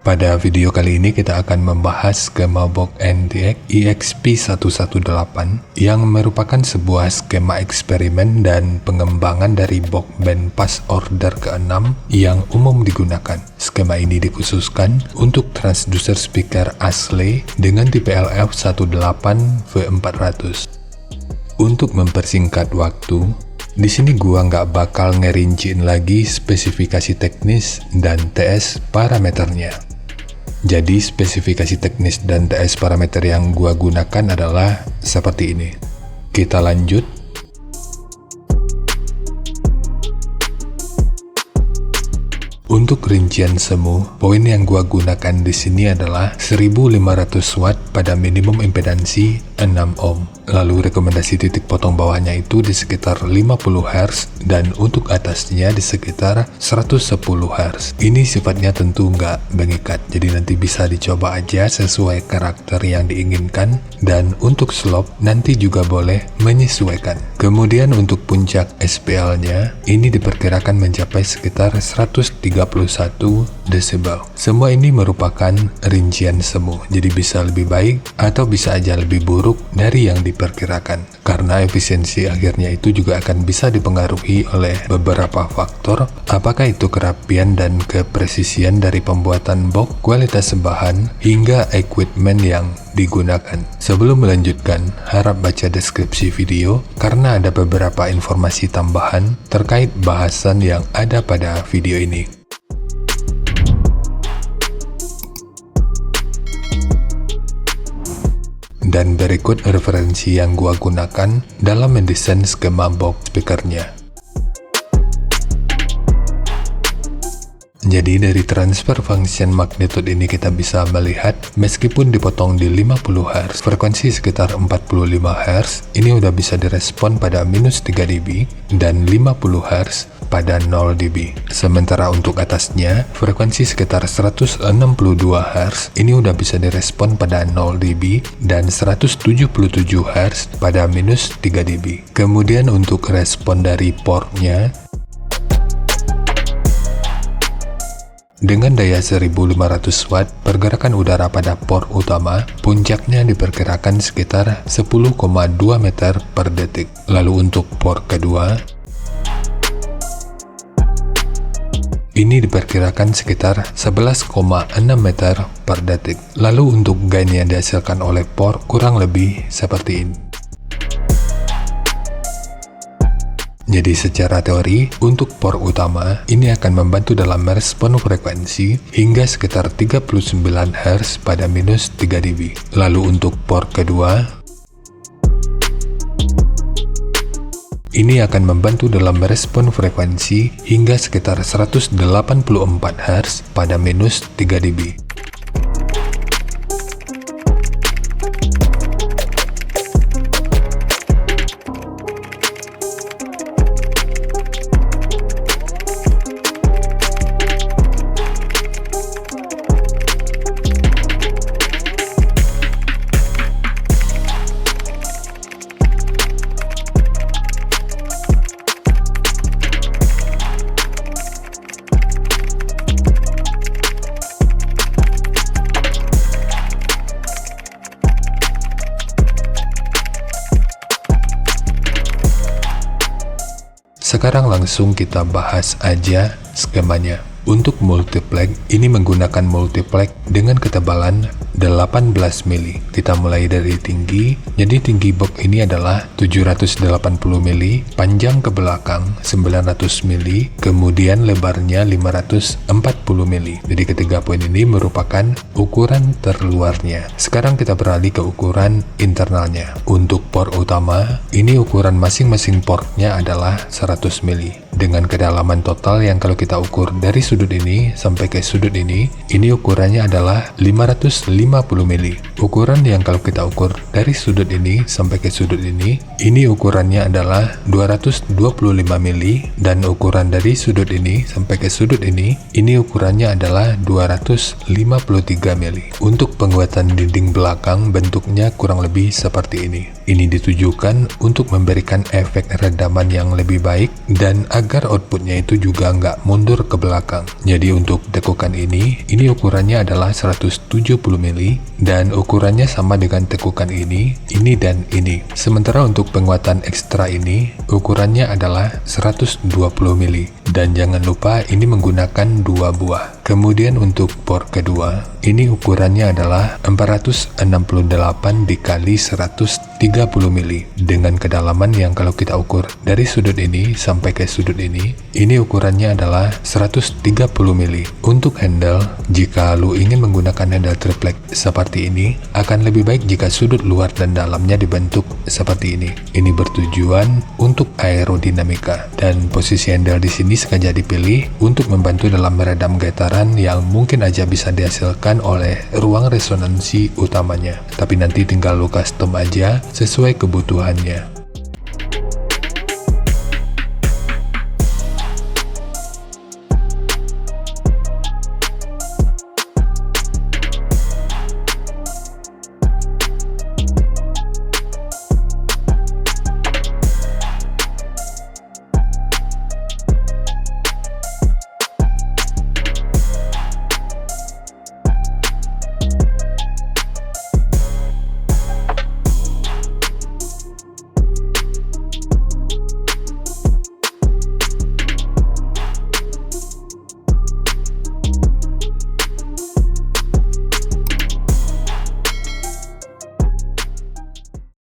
Pada video kali ini kita akan membahas skema box NTX EXP118 yang merupakan sebuah skema eksperimen dan pengembangan dari box band pas order ke-6 yang umum digunakan. Skema ini dikhususkan untuk transducer speaker asli dengan tipe LF18V400. Untuk mempersingkat waktu, di sini gua nggak bakal ngerinciin lagi spesifikasi teknis dan TS parameternya. Jadi spesifikasi teknis dan TS parameter yang gua gunakan adalah seperti ini. Kita lanjut. Untuk rincian semu, poin yang gua gunakan di sini adalah 1500 watt pada minimum impedansi 6 ohm. Lalu rekomendasi titik potong bawahnya itu di sekitar 50 Hz dan untuk atasnya di sekitar 110 Hz. Ini sifatnya tentu nggak mengikat, jadi nanti bisa dicoba aja sesuai karakter yang diinginkan, dan untuk slope nanti juga boleh menyesuaikan. Kemudian untuk puncak SPL-nya, ini diperkirakan mencapai sekitar 131 desibel. Semua ini merupakan rincian semu, jadi bisa lebih baik atau bisa aja lebih buruk dari yang diperkirakan, karena efisiensi akhirnya itu juga akan bisa dipengaruhi oleh beberapa faktor, apakah itu kerapian dan kepresisian dari pembuatan box, kualitas bahan, hingga equipment yang digunakan. Sebelum melanjutkan, harap baca deskripsi video karena ada beberapa informasi tambahan terkait bahasan yang ada pada video ini. Dan berikut referensi yang gua gunakan dalam mendesain skema box speakernya. Jadi dari transfer function magnitude ini kita bisa melihat meskipun dipotong di 50 Hz, frekuensi sekitar 45 Hz ini udah bisa direspon pada minus 3 dB dan 50 Hz pada 0 dB. Sementara untuk atasnya, frekuensi sekitar 162 Hz ini udah bisa direspon pada 0 dB dan 177 Hz pada minus 3 dB. Kemudian untuk respon dari portnya, dengan daya 1500 watt, pergerakan udara pada port utama, puncaknya diperkirakan sekitar 10,2 meter per detik. Lalu untuk port kedua, ini diperkirakan sekitar 11,6 meter per detik. Lalu untuk gain yang dihasilkan oleh port kurang lebih seperti ini. Jadi secara teori, untuk port utama, ini akan membantu dalam merespon frekuensi hingga sekitar 39 Hz pada minus 3 dB. Lalu untuk port kedua, ini akan membantu dalam merespon frekuensi hingga sekitar 184 Hz pada minus 3 dB. Sekarang langsung kita bahas aja skemanya. Untuk multiplex, ini menggunakan multiplex dengan ketebalan 18 mili. Kita mulai dari tinggi, jadi tinggi box ini adalah 780 mili, panjang ke belakang 900 mili, kemudian lebarnya 540 mili. Jadi ketiga poin ini merupakan ukuran terluarnya. Sekarang kita beralih ke ukuran internalnya. Untuk port utama, ini ukuran masing-masing portnya adalah 100 mili. Dengan kedalaman total yang kalau kita ukur dari sudut ini sampai ke sudut ini ukurannya adalah 550 mili. Ukuran yang kalau kita ukur dari sudut ini sampai ke sudut ini ukurannya adalah 225 mili, dan ukuran dari sudut ini sampai ke sudut ini ukurannya adalah 253 mili. Untuk penguatan dinding belakang bentuknya kurang lebih seperti ini. Ini ditujukan untuk memberikan efek redaman yang lebih baik dan agar agar outputnya itu juga nggak mundur ke belakang. Jadi untuk tekukan ini ukurannya adalah 170 mili dan ukurannya sama dengan tekukan ini dan ini. Sementara untuk penguatan ekstra ini ukurannya adalah 120 mili dan jangan lupa ini menggunakan 2 buah. Kemudian untuk port kedua, ini ukurannya adalah 468 dikali 130 mili dengan kedalaman yang kalau kita ukur dari sudut ini sampai ke sudut ini ukurannya adalah 130 mili. Untuk handle, jika lu ingin menggunakan handle triplek seperti ini, akan lebih baik jika sudut luar dan dalamnya dibentuk seperti ini. Ini bertujuan untuk aerodinamika dan posisi handle di sini sengaja dipilih untuk membantu dalam meredam getaran yang mungkin aja bisa dihasilkan oleh ruang resonansi utamanya. Tapi nanti tinggal lu custom aja sesuai kebutuhannya.